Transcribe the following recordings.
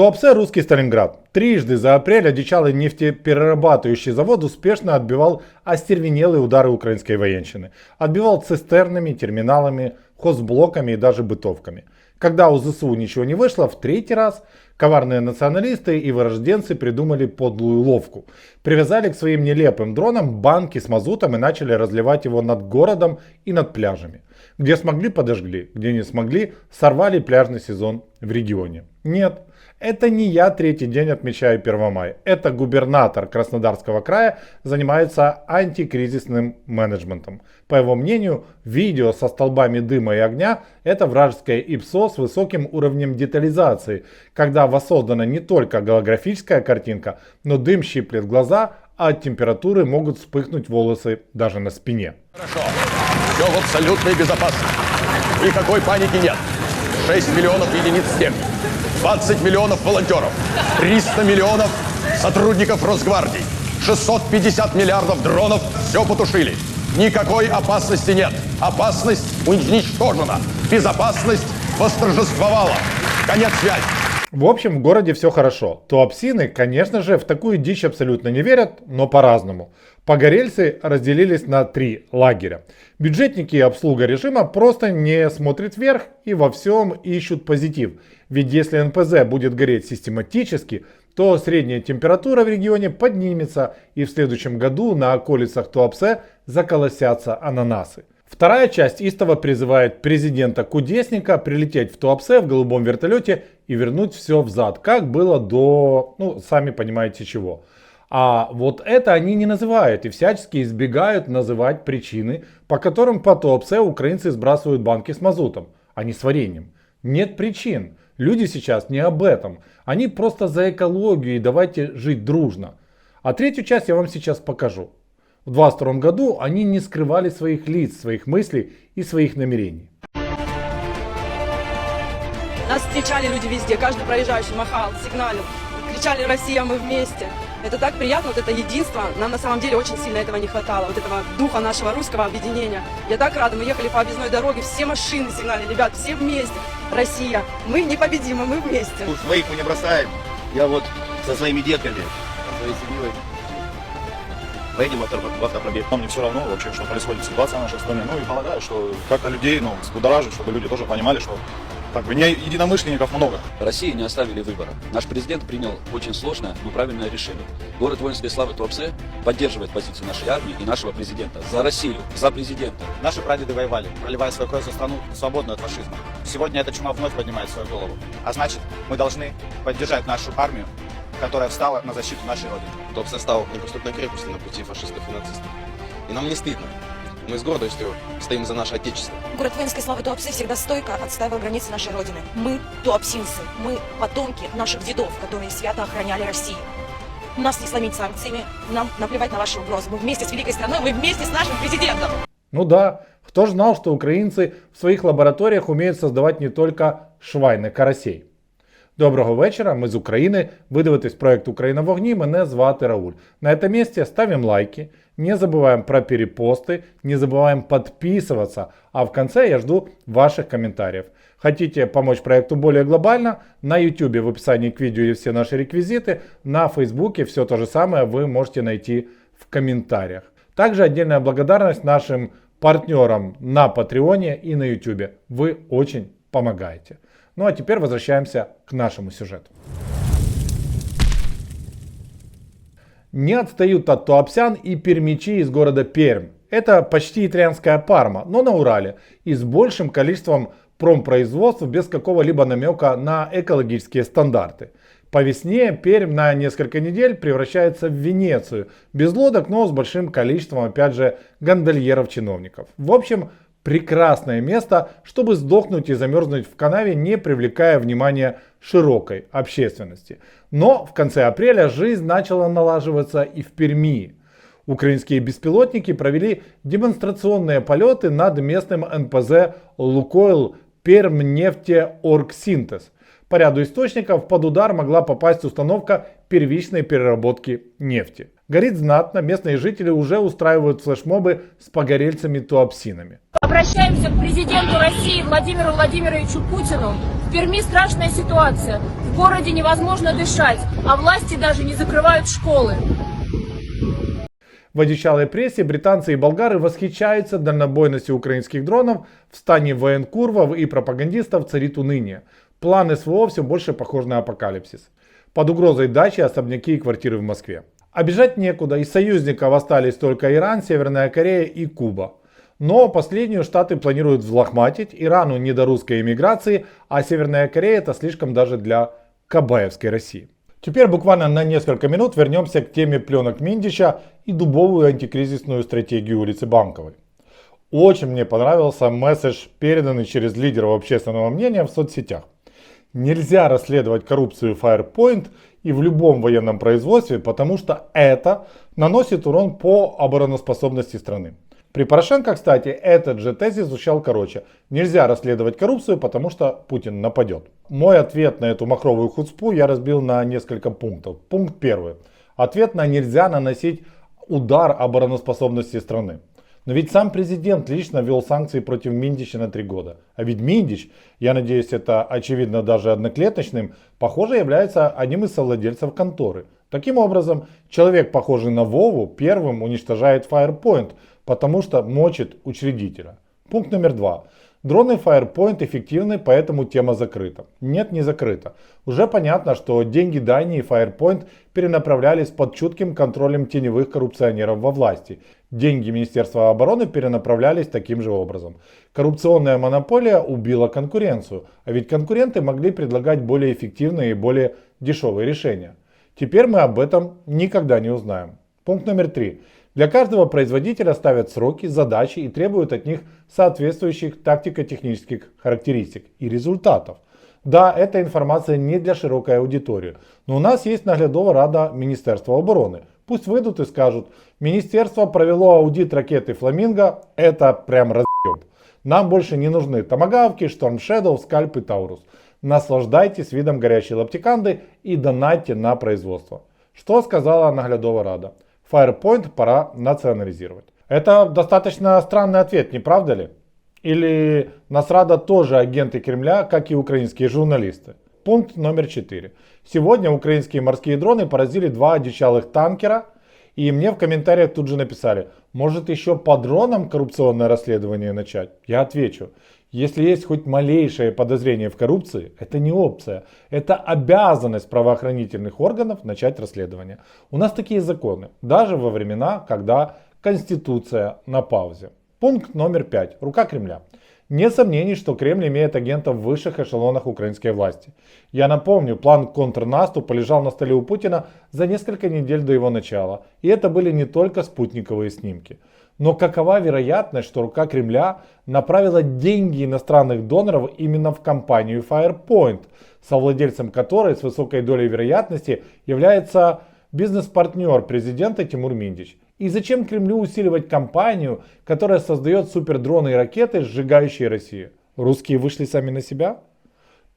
Туапсе «Русский Сталинград». Трижды за апрель одичалый нефтеперерабатывающий завод успешно отбивал остервенелые удары украинской военщины. Отбивал цистернами, терминалами, хозблоками и даже бытовками. Когда у ЗСУ ничего не вышло, в третий раз коварные националисты и вырожденцы придумали подлую уловку. Привязали к своим нелепым дронам банки с мазутом и начали разливать его над городом и над пляжами. Где смогли, подожгли, где не смогли, сорвали пляжный сезон в регионе. Нет, это не я третий день отмечаю 1 мая. Это губернатор Краснодарского края занимается антикризисным менеджментом. По его мнению, видео со столбами дыма и огня – это вражеское ИПСО с высоким уровнем детализации, когда воссоздана не только голографическая картинка, но дым щиплет глаза, а от температуры могут вспыхнуть волосы даже на спине. Хорошо. Все в абсолютной безопасности. Никакой паники нет. 6 миллионов единиц техники, 20 миллионов волонтеров, 300 миллионов сотрудников Росгвардии, 650 миллиардов дронов все потушили. Никакой опасности нет. Опасность уничтожена. Безопасность восторжествовала. Конец связи. В общем, в городе все хорошо. Туапсины, конечно же, в такую дичь абсолютно не верят, но по-разному. Погорельцы разделились на 3 лагеря. Бюджетники и обслуга режима просто не смотрят вверх и во всем ищут позитив. Ведь если НПЗ будет гореть систематически, то средняя температура в регионе поднимется, и в следующем году на околицах Туапсе заколосятся ананасы. Вторая часть истово призывает президента Кудесника прилететь в Туапсе в голубом вертолете и вернуть все взад, как было до, сами понимаете чего. А вот это они не называют и всячески избегают называть причины, по которым по Туапсе украинцы сбрасывают банки с мазутом, а не с вареньем. Нет причин. Люди сейчас не об этом. Они просто за экологию и давайте жить дружно. А третью часть я вам сейчас покажу. В 2022 году они не скрывали своих лиц, своих мыслей и своих намерений. Нас встречали люди везде, каждый проезжающий махал, сигналил, кричали «Россия, мы вместе». Это так приятно, вот это единство, нам на самом деле очень сильно этого не хватало, вот этого духа нашего русского объединения. Я так рада, мы ехали по объездной дороге, все машины сигнали, ребят, все вместе. Россия, мы непобедимы, мы вместе. Своих мы не бросаем, я вот со своими детками, со своей семьей. Поедем в автопробег. Мне все равно вообще, что происходит, ситуация в нашей стране. И полагаю, что как-то людей, взбудоражить, чтобы люди тоже понимали, что не единомышленников много. России не оставили выбора. Наш президент принял очень сложное, но правильное решение. Город воинской славы Туапсе поддерживает позицию нашей армии и нашего президента. За Россию, за президента. Наши прадеды воевали, проливая свою кровь за страну, свободную от фашизма. Сегодня эта чума вновь поднимает свою голову. А значит, мы должны поддержать нашу армию, которая встала на защиту нашей Родины. Туапсе стал неприступной крепостью на пути фашистов и нацистов. И нам не стыдно. Мы с гордостью стоим за наше Отечество. Город воинской славы Туапсе всегда стойко отстаивал границы нашей Родины. Мы туапсинцы, мы потомки наших дедов, которые свято охраняли Россию. Нас не сломить санкциями, нам наплевать на ваши угрозы. Мы вместе с великой страной, мы вместе с нашим президентом. Ну да, кто ж знал, что украинцы в своих лабораториях умеют создавати не только швайних карасей. Доброго вечора, ми з України, ви дивитесь проект «Україна в вогні», мене звати Рауль. На этом месте ставим лайки, не забываем про перепосты, не забываем подписываться, а в конце я жду ваших комментариев. Хотите помочь проекту более глобально? На YouTube в описании к видео есть все наши реквизиты, на Фейсбуке все то же самое вы можете найти в комментариях. Также отдельная благодарность нашим партнерам на Патреоне и на YouTube. Вы очень помогаете. Ну а теперь возвращаемся к нашему сюжету. Не отстают от туапсян и пермичи из города Пермь. Это почти итальянская Парма, но на Урале и с большим количеством промпроизводств без какого-либо намека на экологические стандарты. По весне Пермь на несколько недель превращается в Венецию, без лодок, но с большим количеством, опять же, гондольеров-чиновников. В общем, прекрасное место, чтобы сдохнуть и замерзнуть в канаве, не привлекая внимания широкой общественности. Но в конце апреля жизнь начала налаживаться и в Перми. Украинские беспилотники провели демонстрационные полеты над местным НПЗ «Лукойл Пермнефтеоргсинтез». По ряду источников под удар могла попасть установка первичной переработки нефти. Горит знатно, местные жители уже устраивают флешмобы с погорельцами-туапсинами. Обращаемся к президенту России Владимиру Владимировичу Путину. В Перми страшная ситуация. В городе невозможно дышать, а власти даже не закрывают школы. В одичалой прессе британцы и болгары восхищаются дальнобойностью украинских дронов, в стане военкурвов и пропагандистов царит уныние. План СВО все больше похож на апокалипсис. Под угрозой дачи, особняки и квартиры в Москве. А бежать некуда, из союзников остались только Иран, Северная Корея и Куба. Но последнюю Штаты планируют взлохматить, Ирану не до русской эмиграции, а Северная Корея это слишком даже для кабаевской России. Теперь буквально на несколько минут вернемся к теме пленок Миндича и дубовую антикризисную стратегию улицы Банковой. Очень мне понравился месседж, переданный через лидеров общественного мнения в соцсетях. Нельзя расследовать коррупцию Firepoint и в любом военном производстве, потому что это наносит урон по обороноспособности страны. При Порошенко, кстати, этот же тезис звучал короче. Нельзя расследовать коррупцию, потому что Путин нападет. Мой ответ на эту махровую хуцпу я разбил на несколько пунктов. Пункт первый. Ответ на нельзя наносить удар обороноспособности страны. Но ведь сам президент лично ввел санкции против Миндича на 3 года. А ведь Миндич, я надеюсь, это очевидно даже одноклеточным, похоже является одним из совладельцев конторы. Таким образом, человек, похожий на Вову, первым уничтожает Firepoint, потому что мочит учредителя. Пункт номер 2. Дроны Firepoint эффективны, поэтому тема закрыта. Нет, не закрыта. Уже понятно, что деньги Дании и Firepoint перенаправлялись под чутким контролем теневых коррупционеров во власти. Деньги Министерства обороны перенаправлялись таким же образом. Коррупционная монополия убила конкуренцию, а ведь конкуренты могли предлагать более эффективные и более дешевые решения. Теперь мы об этом никогда не узнаем. Пункт номер 3. Для каждого производителя ставят сроки, задачи и требуют от них соответствующих тактико-технических характеристик и результатов. Да, эта информация не для широкой аудитории, но у нас есть наглядова рада Министерства обороны. Пусть выйдут и скажут: министерство провело аудит ракеты Фламинго, это прям разъеб. Нам больше не нужны томагавки, Storm Shadow, Скальп и Таурус. Наслаждайтесь видом горячей лаптиканды и донатьте на производство. Что сказала наглядова рада? Firepoint пора национализировать. Это достаточно странный ответ, не правда ли? Или Насрада тоже агенты Кремля, как и украинские журналисты? Пункт номер 4. Сегодня украинские морские дроны поразили 2 одичалых танкера. И мне в комментариях тут же написали: может еще по дронам коррупционное расследование начать? Я отвечу: если есть хоть малейшее подозрение в коррупции, это не опция, это обязанность правоохранительных органов начать расследование. У нас такие законы, даже во времена, когда Конституция на паузе. Пункт номер 5. Рука Кремля. Нет сомнений, что Кремль имеет агентов в высших эшелонах украинской власти. Я напомню, план контрнаступа лежал на столе у Путина за несколько недель до его начала. И это были не только спутниковые снимки. Но какова вероятность, что рука Кремля направила деньги иностранных доноров именно в компанию Firepoint, совладельцем которой с высокой долей вероятности является бизнес-партнер президента Тимур Миндич? И зачем Кремлю усиливать компанию, которая создает супердроны и ракеты, сжигающие Россию? Русские вышли сами на себя?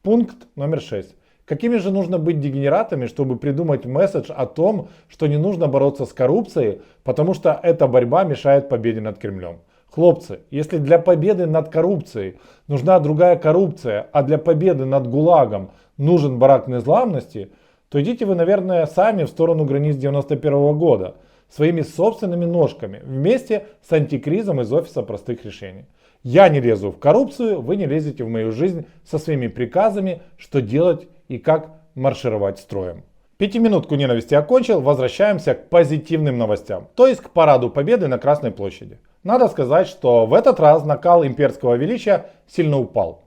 Пункт номер 6. Какими же нужно быть дегенератами, чтобы придумать месседж о том, что не нужно бороться с коррупцией, потому что эта борьба мешает победе над Кремлем? Хлопцы, если для победы над коррупцией нужна другая коррупция, а для победы над ГУЛАГом нужен барак незламности, то идите вы, наверное, сами в сторону границ 91 года, своими собственными ножками, вместе с антикризом из офиса простых решений. Я не лезу в коррупцию, вы не лезете в мою жизнь со своими приказами, что делать и как маршировать строем. 5-минутку ненависти окончил, возвращаемся к позитивным новостям, то есть к параду победы на Красной площади. Надо сказать, что в этот раз накал имперского величия сильно упал.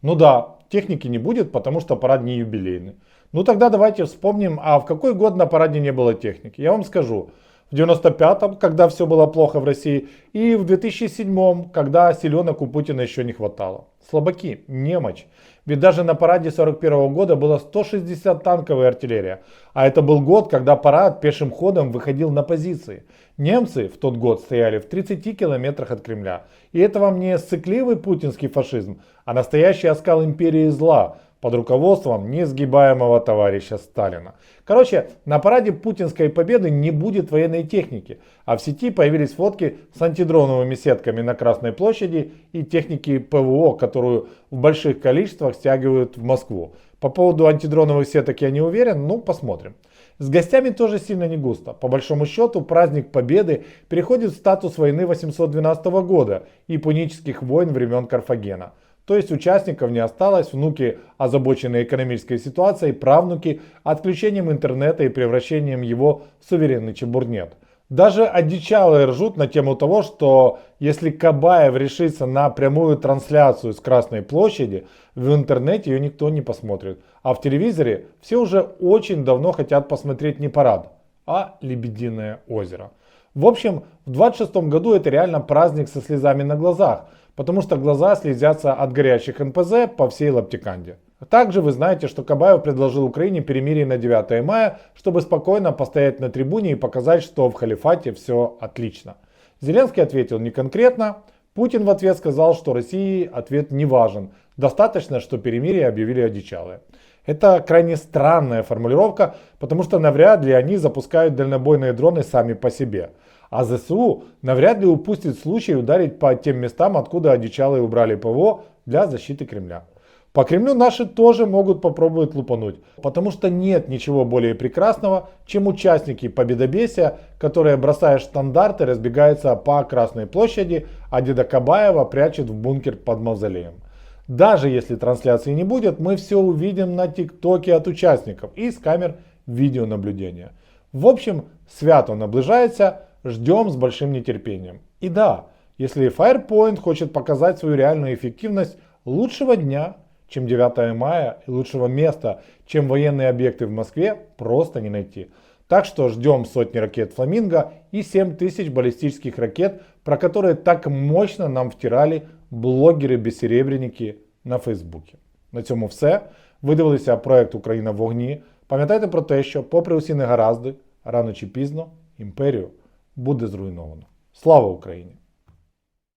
Ну да, техники не будет, потому что парад не юбилейный. Ну тогда давайте вспомним, а в какой год на параде не было техники. Я вам скажу. В 95-м, когда все было плохо в России, и в 2007-м, когда селенок у Путина еще не хватало. Слабаки, немочь. Ведь даже на параде 41 года было 160 танков и артиллерия. А это был год, когда парад пешим ходом выходил на позиции. Немцы в тот год стояли в 30 километрах от Кремля. И это вам не ссыкливый путинский фашизм, а настоящий оскал империи зла. под руководством несгибаемого товарища Сталина. Короче, на параде путинской победы не будет военной техники, а в сети появились фотки с антидроновыми сетками на Красной площади и техники ПВО, которую в больших количествах стягивают в Москву. По поводу антидроновых сеток я не уверен, ну посмотрим. С гостями тоже сильно не густо. По большому счету, праздник Победы переходит в статус войны 812 года и пунических войн времен Карфагена. То есть участников не осталось, внуки, озабоченные экономической ситуацией, правнуки, отключением интернета и превращением его в суверенный чебурнет. Даже одичалые ржут на тему того, что если Кабаев решится на прямую трансляцию с Красной площади, в интернете ее никто не посмотрит. А в телевизоре все уже очень давно хотят посмотреть не парад, а Лебединое озеро. В общем, в 26 году это реально праздник со слезами на глазах, потому что глаза слезятся от горящих НПЗ по всей Лаптиканде. Также вы знаете, что Кабаев предложил Украине перемирие на 9 мая, чтобы спокойно постоять на трибуне и показать, что в халифате все отлично. Зеленский ответил не конкретно. Путин в ответ сказал, что России ответ не важен. Достаточно, что перемирие объявили одичалые. Это крайне странная формулировка, потому что навряд ли они запускают дальнобойные дроны сами по себе. А ЗСУ навряд ли упустит случай ударить по тем местам, откуда одичалые убрали ПВО для защиты Кремля. По Кремлю наши тоже могут попробовать лупануть, потому что нет ничего более прекрасного, чем участники победобесия, которые, бросая штандарты, разбегаются по Красной площади, а деда Кабаева прячет в бункер под мавзолеем. Даже если трансляции не будет, мы все увидим на ТикТоке от участников и с камер видеонаблюдения. В общем, свято наближается, ждем с большим нетерпением. И да, если Firepoint хочет показать свою реальную эффективность, лучшего дня, чем 9 мая, и лучшего места, чем военные объекты в Москве, просто не найти. Так что ждем сотни ракет «Фламинго» и 7000 баллистических ракет, про которые так мощно нам втирали блогери-безсеребренники на Фейсбуці. На цьому все. Ви дивилися проект «Україна в вогні». Пам'ятайте про те, що попри усі негаразди, рано чи пізно імперію буде зруйновано. Слава Україні!